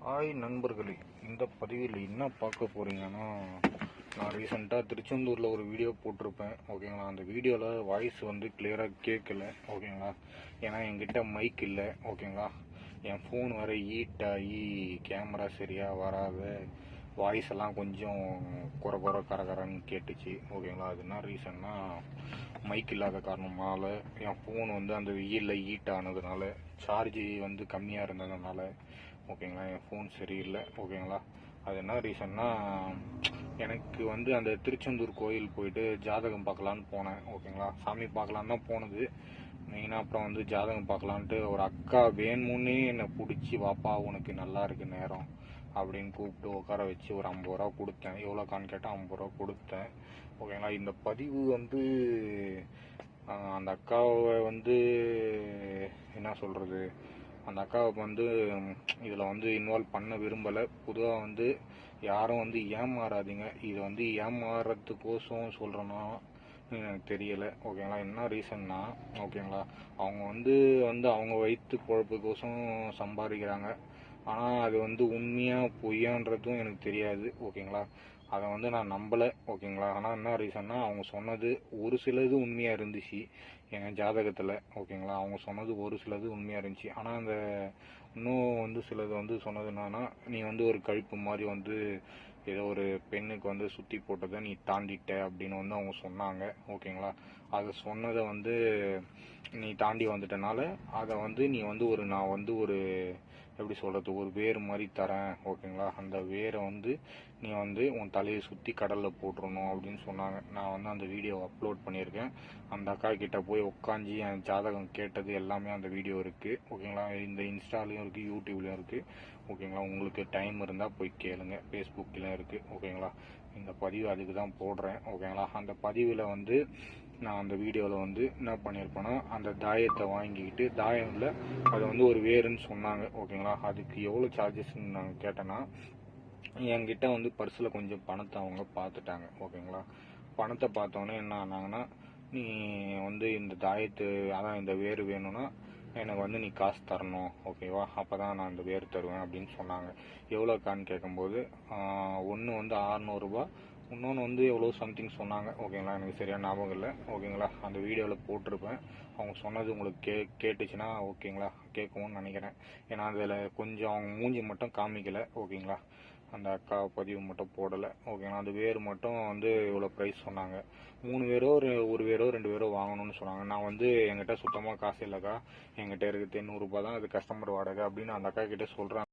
Hi நண்பர்களே, இந்த பதிவில் என்ன பார்க்க போகிறீங்கன்னா, நான் ரீசெண்டாக திருச்செந்தூரில் ஒரு வீடியோ போட்டிருப்பேன். ஓகேங்களா, அந்த வீடியோவில் வாய்ஸ் வந்து கிளியராக கேட்கல. ஓகேங்களா, ஏன்னா என்கிட்ட மைக் இல்லை. ஓகேங்களா, என் ஃபோன் வர ஹீட் ஆகி கேமரா சரியாக வராத, வாய்ஸ் எல்லாம் கொஞ்சம் குறை கரகரன்னு கேட்டுச்சு. ஓகேங்களா, அது என்ன ரீசன்னா, மைக் இல்லாத காரணமால என் ஃபோன் வந்து அந்த வெயிலில் ஹீட் ஆனதுனால, சார்ஜ் வந்து கம்மியாக இருந்ததுனால ஓகேங்களா, என் ஃபோன் சரியில்லை. ஓகேங்களா, அது என்ன ரீசன்னா, எனக்கு வந்து அந்த திருச்செந்தூர் கோயில் போயிட்டு ஜாதகம் பார்க்கலான்னு போனேன். ஓகேங்களா, சாமி பார்க்கலான்னு தான் போனது மெயினாக. அப்புறம் வந்து ஜாதகம் பார்க்கலான்ட்டு ஒரு அக்கா வேணுமுன்னே என்னை பிடிச்சி, வாப்பா உனக்கு நல்லா இருக்கு நேரம் அப்படின்னு கூப்பிட்டு உட்கார வச்சு ஒரு 50 ரூபா கொடுத்தேன். எவ்வளோக்கான்னு கேட்டால் 50 ரூபா கொடுத்தேன். ஓகேங்களா, இந்த பதிவு வந்து அந்த அக்காவை வந்து என்ன சொல்கிறது, அந்த அக்காவுக்கு வந்து இதில் வந்து இன்வால்வ் பண்ண விரும்பலை. பொதுவாக வந்து யாரும் வந்து ஏமாறாதீங்க. இது வந்து ஏமாறதுக்கோசம் சொல்கிறேன்னா எனக்கு தெரியலை. ஓகேங்களா, என்ன ரீசன்னா, ஓகேங்களா, அவங்க வந்து அவங்க வயிற்று பொழப்புக்கோசம் சம்பாதிக்கிறாங்க. ஆனால் அது வந்து உண்மையாக பொய்யான்றதும் எனக்கு தெரியாது. ஓகேங்களா, அதை வந்து நான் நம்பலை. ஓகேங்களா, ஆனால் என்ன ரீசன்னா, அவங்க சொன்னது ஒரு சிலது உண்மையாக இருந்துச்சு என் ஜாதகத்தில். ஓகேங்களா, அவங்க சொன்னது ஒரு சிலது உண்மையாக இருந்துச்சு. ஆனால் அந்த இன்னும் வந்து சிலது வந்து சொன்னது என்னன்னா, நீ வந்து ஒரு கழிப்பு மாதிரி வந்து ஏதோ ஒரு பெண்ணுக்கு வந்து சுற்றி போட்டதை நீ தாண்டிட்ட அப்படின்னு வந்து அவங்க சொன்னாங்க. ஓகேங்களா, அதை சொன்னதை வந்து நீ தாண்டி வந்துட்டனால அதை வந்து நீ வந்து நான் வந்து ஒரு எப்படி சொல்கிறது, ஒரு வேர் மாதிரி தரேன். ஓகேங்களா, அந்த வேரை வந்து நீ வந்து உன் தலையை சுற்றி கடலில் போட்டுருணும் அப்படின்னு சொன்னாங்க. நான் வந்து அந்த வீடியோவை அப்லோட் பண்ணியிருக்கேன். அந்த அக்கா கிட்ட போய் உட்காந்து என் ஜாதகம் கேட்டது எல்லாமே அந்த வீடியோ இருக்குது. ஓகேங்களா, இந்த இன்ஸ்டாலையும் இருக்குது, யூடியூப்லேயும் இருக்குது. ஓகேங்களா, உங்களுக்கு டைம் இருந்தால் போய் கேளுங்க. ஃபேஸ்புக்லேயும் இருக்குது. ஓகேங்களா, இந்த பதிவு அதுக்கு தான் போடுறேன். ஓகேங்களா, அந்த பதிவில் வந்து நான் அந்த வீடியோவில் வந்து என்ன பண்ணியிருப்பேன்னா, அந்த தாயத்தை வாங்கிக்கிட்டு, தாயம் இல்லை அது வந்து ஒரு வேருன்னு சொன்னாங்க. ஓகேங்களா, அதுக்கு எவ்வளோ சார்ஜஸ்ன்னு நான் கேட்டேன்னா, என்கிட்ட வந்து பர்ஸில் கொஞ்சம் பணத்தை அவங்க பார்த்துட்டாங்க. ஓகேங்களா, பணத்தை பார்த்தோன்னே என்ன ஆனாங்கன்னா, நீ வந்து இந்த தாயத்து அதான் இந்த வேறு வேணும்னா எனக்கு வந்து நீ காசு தரணும். ஓகேவா, அப்போ தான் நான் இந்த வேறு தருவேன் அப்படின்னு சொன்னாங்க. எவ்வளோக்கான்னு கேட்கும்போது ஒன்று வந்து 600 ரூபா, இன்னொன்று வந்து எவ்வளோ சம்திங் சொன்னாங்க. ஓகேங்களா, எனக்கு சரியான ஞாபகம் இல்லை. ஓகேங்களா, அந்த வீடியோவில் போட்டிருப்பேன். அவங்க சொன்னது உங்களுக்கு கேட்டுச்சுன்னா ஓகேங்களா, கேட்கும்னு நினைக்கிறேன். ஏன்னா அதில் கொஞ்சம் அவங்க மூஞ்சி மட்டும் காமிக்கலை. ஓகேங்களா, அந்த அக்கா பதிவு மட்டும் போடலை. ஓகேங்களா, அந்த வேர் மட்டும் வந்து இவ்வளோ ப்ரைஸ் சொன்னாங்க. 3 வேரோ ஒரு வேரோ 2 வேரோ வாங்கணும்னு சொன்னாங்க. நான் வந்து என்கிட்ட சுத்தமாக காசு இல்லைக்கா, என்கிட்ட இருக்குது 800 ரூபா தான், அது கஸ்டமர் வாடகை அப்படின்னு அந்த அக்கா கிட்டே சொல்கிறேன்.